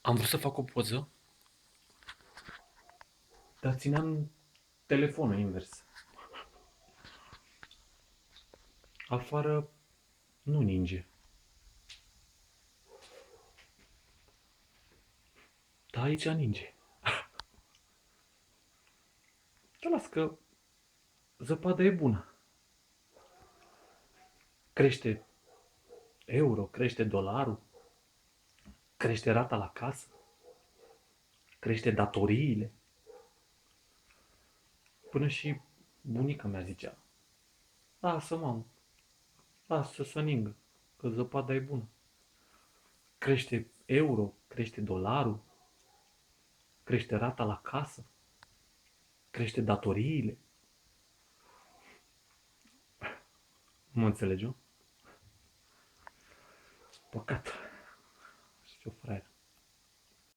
Am vrut să fac o poză, dar țineam telefonul invers. Afară nu ninge. Dar aici ninge. Dar las că zăpada e bună. Crește euro, crește dolarul, crește rata la casă, crește datoriile. Până și bunica mea zicea, lasă mamă, lasă să ningă, că zăpada e bună. Crește euro, crește dolarul, crește rata la casă, crește datoriile. Mă înțelegi, nu? Păcat. Și ce-o fraier.